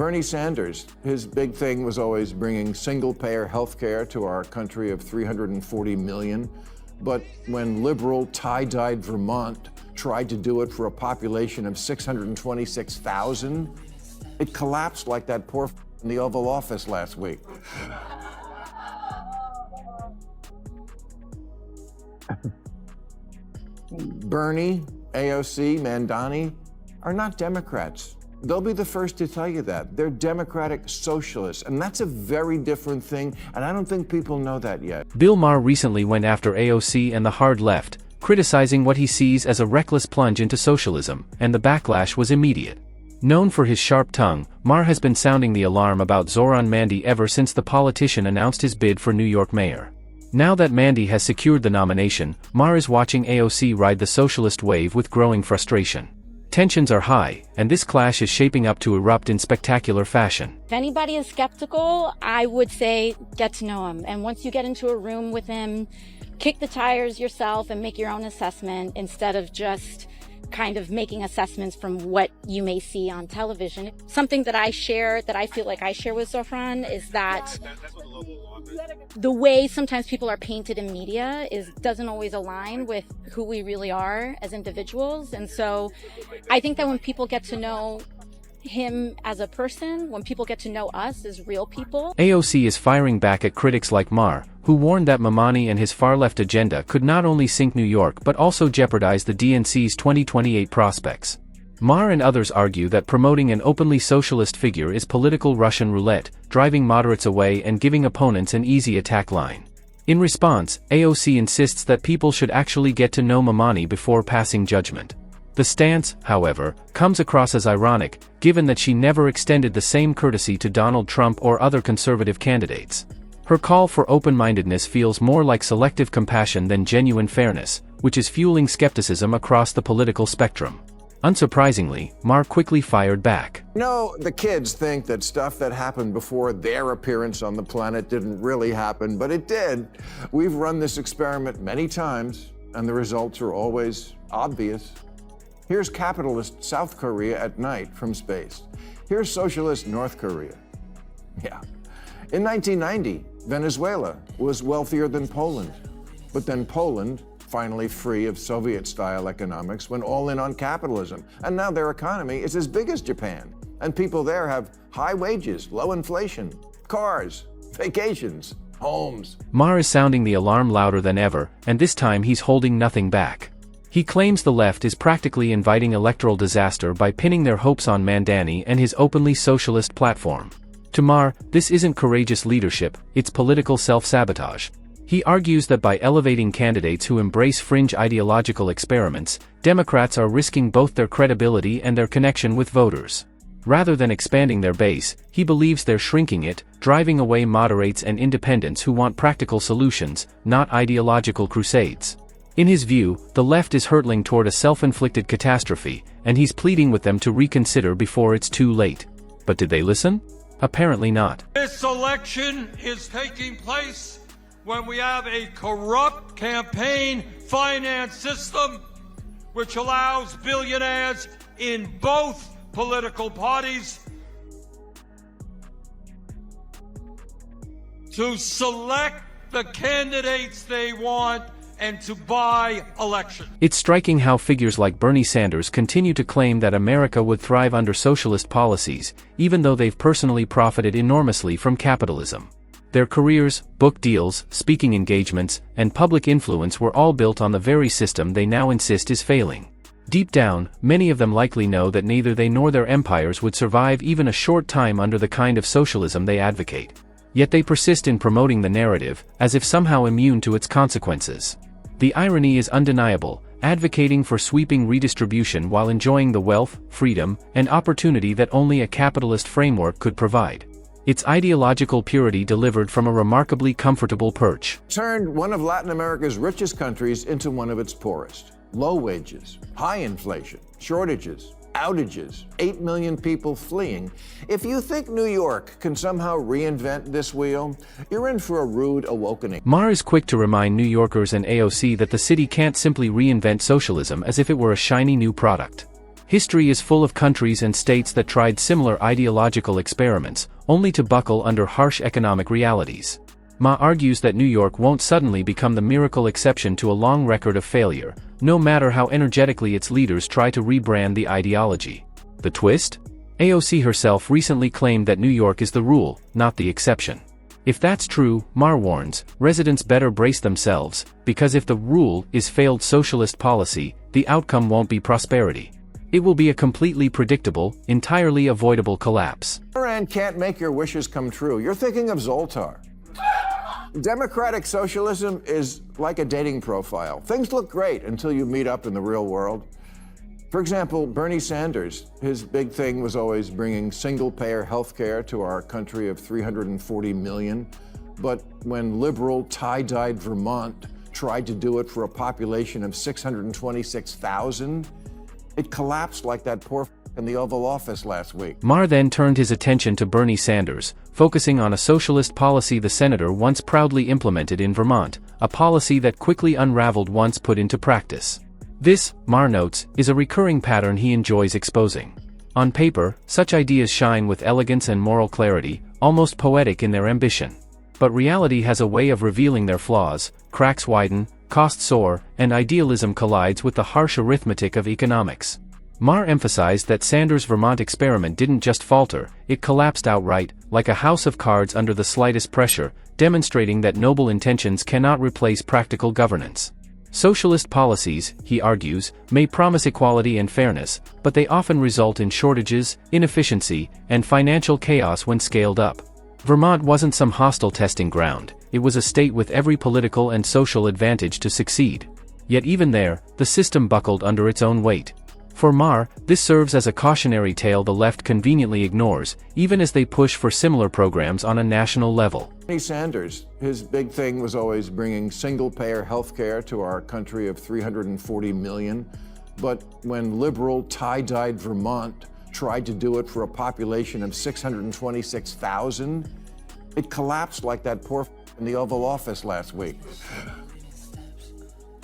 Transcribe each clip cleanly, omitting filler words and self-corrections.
Bernie Sanders, his big thing was always bringing single-payer health care to our country of 340 million. But when liberal, tie-dyed Vermont tried to do it for a population of 626,000, it collapsed like that poor in the Oval Office last week. Bernie, AOC, Mandani are not Democrats. They'll be the first to tell you that. They're democratic socialists, and that's a very different thing, and I don't think people know that yet. Bill Maher recently went after AOC and the hard left, criticizing what he sees as a reckless plunge into socialism, and the backlash was immediate. Known for his sharp tongue, Maher has been sounding the alarm about Zoran Mandi ever since the politician announced his bid for New York mayor. Now that Mandi has secured the nomination, Maher is watching AOC ride the socialist wave with growing frustration. Tensions are high, and this clash is shaping up to erupt in spectacular fashion. If anybody is skeptical, I would say get to know him. And once you get into a room with him, kick the tires yourself and make your own assessment instead of just kind of making assessments from what you may see on television. Something that I share, that I feel like I share with Zoran, is that the way sometimes people are painted in media doesn't always align with who we really are as individuals. And so I think that when people get to know him as a person, when people get to know us as real people. AOC is firing back at critics like Maher, who warned that Mamani and his far-left agenda could not only sink New York but also jeopardize the DNC's 2028 prospects. Maher and others argue that promoting an openly socialist figure is political Russian roulette, driving moderates away and giving opponents an easy attack line. In response, AOC insists that people should actually get to know Mamani before passing judgment. The stance, however, comes across as ironic, given that she never extended the same courtesy to Donald Trump or other conservative candidates. Her call for open-mindedness feels more like selective compassion than genuine fairness, which is fueling skepticism across the political spectrum. Unsurprisingly, Maher quickly fired back. No, the kids think that stuff that happened before their appearance on the planet didn't really happen, but it did. We've run this experiment many times, and the results are always obvious. Here's capitalist South Korea at night from space. Here's socialist North Korea. Yeah. In 1990, Venezuela was wealthier than Poland. But then Poland, finally free of Soviet-style economics, went all in on capitalism. And now their economy is as big as Japan. And people there have high wages, low inflation, cars, vacations, homes. Maher is sounding the alarm louder than ever, and this time he's holding nothing back. He claims the left is practically inviting electoral disaster by pinning their hopes on Mandani and his openly socialist platform. To Maher, this isn't courageous leadership, it's political self-sabotage. He argues that by elevating candidates who embrace fringe ideological experiments, Democrats are risking both their credibility and their connection with voters. Rather than expanding their base, he believes they're shrinking it, driving away moderates and independents who want practical solutions, not ideological crusades. In his view, the left is hurtling toward a self-inflicted catastrophe, and he's pleading with them to reconsider before it's too late. But did they listen? Apparently not. This election is taking place when we have a corrupt campaign finance system which allows billionaires in both political parties to select the candidates they want and to buy elections. It's striking how figures like Bernie Sanders continue to claim that America would thrive under socialist policies, even though they've personally profited enormously from capitalism. Their careers, book deals, speaking engagements, and public influence were all built on the very system they now insist is failing. Deep down, many of them likely know that neither they nor their empires would survive even a short time under the kind of socialism they advocate. Yet they persist in promoting the narrative, as if somehow immune to its consequences. The irony is undeniable, advocating for sweeping redistribution while enjoying the wealth, freedom, and opportunity that only a capitalist framework could provide. It's ideological purity delivered from a remarkably comfortable perch. Turned one of Latin America's richest countries into one of its poorest. Low wages, high inflation, shortages, outages, 8 million people fleeing. If you think New York can somehow reinvent this wheel, you're in for a rude awakening. Maher is quick to remind New Yorkers and AOC that the city can't simply reinvent socialism as if it were a shiny new product. History is full of countries and states that tried similar ideological experiments, only to buckle under harsh economic realities. Ma argues that New York won't suddenly become the miracle exception to a long record of failure, no matter how energetically its leaders try to rebrand the ideology. The twist? AOC herself recently claimed that New York is the rule, not the exception. If that's true, Maher warns, residents better brace themselves, because if the rule is failed socialist policy, the outcome won't be prosperity. It will be a completely predictable, entirely avoidable collapse. Iran can't make your wishes come true. You're thinking of Zoltar. Democratic socialism is like a dating profile. Things look great until you meet up in the real world. For example, Bernie Sanders, his big thing was always bringing single-payer health care to our country of 340 million. But when liberal, tie-dyed Vermont tried to do it for a population of 626,000, it collapsed like that poor in the Oval Office last week. Maher then turned his attention to Bernie Sanders, focusing on a socialist policy the senator once proudly implemented in Vermont, a policy that quickly unraveled once put into practice. This, Maher notes, is a recurring pattern he enjoys exposing. On paper, such ideas shine with elegance and moral clarity, almost poetic in their ambition. But reality has a way of revealing their flaws, cracks widen, costs soar, and idealism collides with the harsh arithmetic of economics. Maher emphasized that Sanders' Vermont experiment didn't just falter, it collapsed outright, like a house of cards under the slightest pressure, demonstrating that noble intentions cannot replace practical governance. Socialist policies, he argues, may promise equality and fairness, but they often result in shortages, inefficiency, and financial chaos when scaled up. Vermont wasn't some hostile testing ground, it was a state with every political and social advantage to succeed. Yet even there, the system buckled under its own weight. For Maher, this serves as a cautionary tale the left conveniently ignores, even as they push for similar programs on a national level. Bernie Sanders, his big thing was always bringing single-payer health care to our country of 340 million. But when liberal, tie-dyed Vermont tried to do it for a population of 626,000, it collapsed like that poor in the Oval Office last week.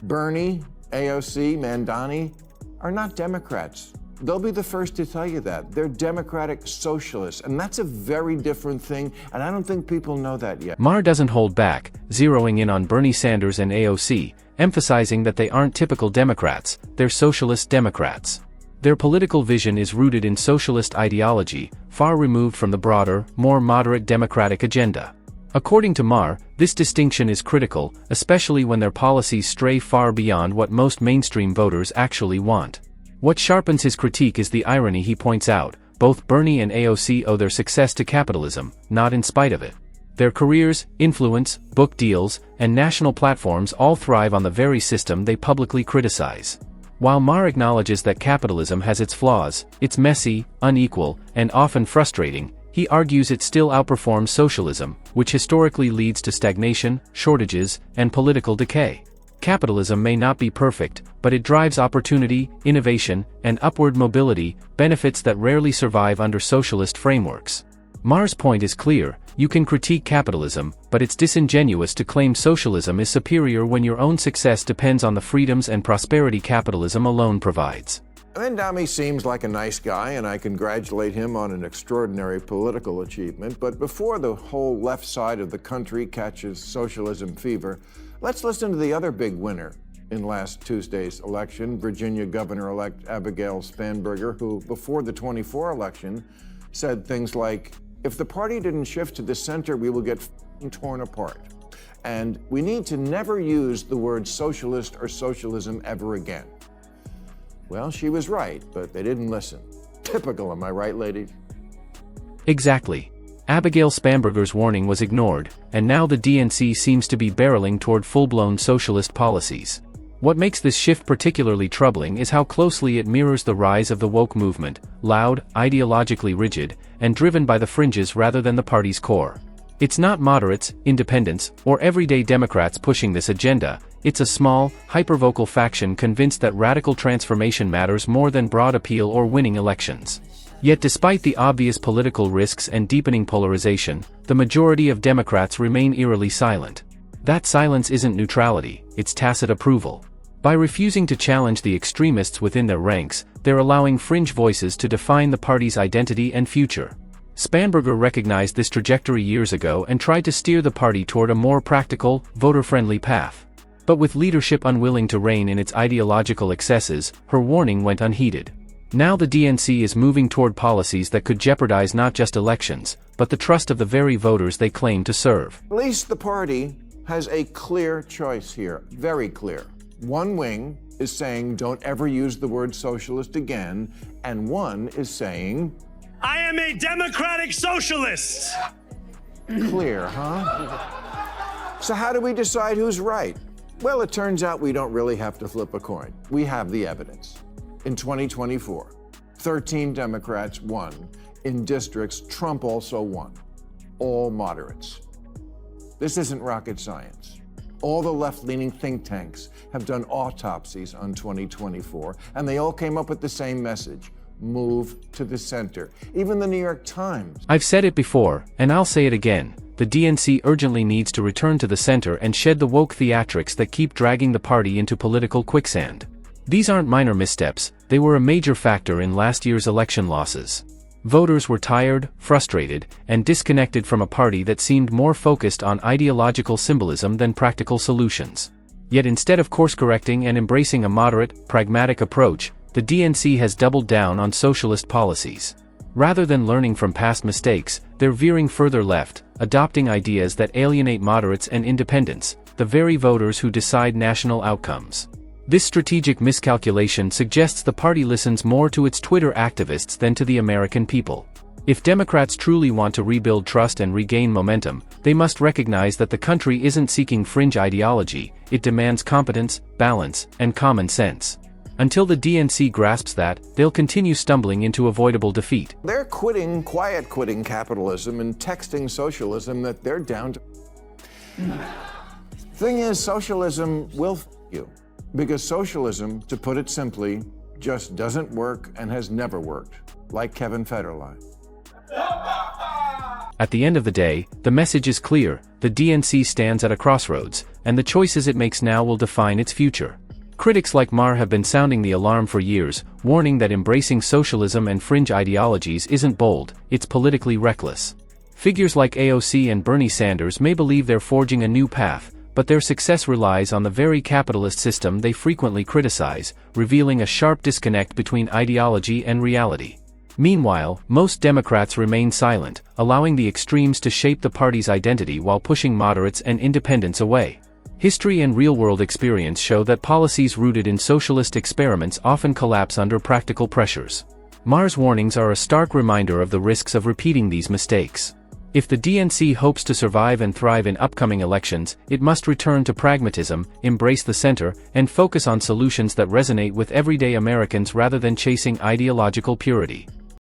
Bernie, AOC, Mandani are not Democrats. They'll be the first to tell you that. They're democratic socialists, and that's a very different thing, and I don't think people know that yet. Maher doesn't hold back, zeroing in on Bernie Sanders and AOC, emphasizing that they aren't typical Democrats, they're socialist Democrats. Their political vision is rooted in socialist ideology, far removed from the broader, more moderate Democratic agenda. According to Maher, this distinction is critical, especially when their policies stray far beyond what most mainstream voters actually want. What sharpens his critique is the irony he points out: both Bernie and AOC owe their success to capitalism, not in spite of it. Their careers, influence, book deals, and national platforms all thrive on the very system they publicly criticize. While Maher acknowledges that capitalism has its flaws, it's messy, unequal, and often frustrating, he argues it still outperforms socialism, which historically leads to stagnation, shortages, and political decay. Capitalism may not be perfect, but it drives opportunity, innovation, and upward mobility, benefits that rarely survive under socialist frameworks. Maher's point is clear: you can critique capitalism, but it's disingenuous to claim socialism is superior when your own success depends on the freedoms and prosperity capitalism alone provides. Mandani seems like a nice guy, and I congratulate him on an extraordinary political achievement. But before the whole left side of the country catches socialism fever, let's listen to the other big winner in last Tuesday's election, Virginia Governor-elect Abigail Spanberger, who, before the 24 election, said things like, "If the party didn't shift to the center, we will get torn apart. And we need to never use the word socialist or socialism ever again." Well, she was right, but they didn't listen. Typical, am I right, ladies? Exactly. Abigail Spanberger's warning was ignored, and now the DNC seems to be barreling toward full-blown socialist policies. What makes this shift particularly troubling is how closely it mirrors the rise of the woke movement, loud, ideologically rigid, and driven by the fringes rather than the party's core. It's not moderates, independents, or everyday Democrats pushing this agenda. It's a small, hypervocal faction convinced that radical transformation matters more than broad appeal or winning elections. Yet despite the obvious political risks and deepening polarization, the majority of Democrats remain eerily silent. That silence isn't neutrality, it's tacit approval. By refusing to challenge the extremists within their ranks, they're allowing fringe voices to define the party's identity and future. Spanberger recognized this trajectory years ago and tried to steer the party toward a more practical, voter-friendly path. But with leadership unwilling to rein in its ideological excesses, her warning went unheeded. Now the DNC is moving toward policies that could jeopardize not just elections, but the trust of the very voters they claim to serve. At least the party has a clear choice here, very clear. One wing is saying don't ever use the word socialist again, and one is saying, I am a democratic socialist. Clear, huh? So how do we decide who's right? Well, it turns out we don't really have to flip a coin. We have the evidence. In 2024, 13 Democrats won in districts Trump also won, all moderates. This isn't rocket science. All the left-leaning think tanks have done autopsies on 2024, and they all came up with the same message: move to the center. Even the New York Times. I've said it before, and I'll say it again. The DNC urgently needs to return to the center and shed the woke theatrics that keep dragging the party into political quicksand. These aren't minor missteps, they were a major factor in last year's election losses. Voters were tired, frustrated, and disconnected from a party that seemed more focused on ideological symbolism than practical solutions. Yet instead of course-correcting and embracing a moderate, pragmatic approach, the DNC has doubled down on socialist policies. Rather than learning from past mistakes, they're veering further left, adopting ideas that alienate moderates and independents, the very voters who decide national outcomes. This strategic miscalculation suggests the party listens more to its Twitter activists than to the American people. If Democrats truly want to rebuild trust and regain momentum, they must recognize that the country isn't seeking fringe ideology, it demands competence, balance, and common sense. Until the DNC grasps that, they'll continue stumbling into avoidable defeat. They're quiet quitting capitalism and texting socialism that they're down to. Thing is, socialism will f you. Because socialism, to put it simply, just doesn't work and has never worked, like Kevin Federline. At the end of the day, the message is clear: the DNC stands at a crossroads, and the choices it makes now will define its future. Critics like Maher have been sounding the alarm for years, warning that embracing socialism and fringe ideologies isn't bold, it's politically reckless. Figures like AOC and Bernie Sanders may believe they're forging a new path, but their success relies on the very capitalist system they frequently criticize, revealing a sharp disconnect between ideology and reality. Meanwhile, most Democrats remain silent, allowing the extremes to shape the party's identity while pushing moderates and independents away. History and real-world experience show that policies rooted in socialist experiments often collapse under practical pressures. Maher's warnings are a stark reminder of the risks of repeating these mistakes. If the DNC hopes to survive and thrive in upcoming elections, it must return to pragmatism, embrace the center, and focus on solutions that resonate with everyday Americans rather than chasing ideological purity.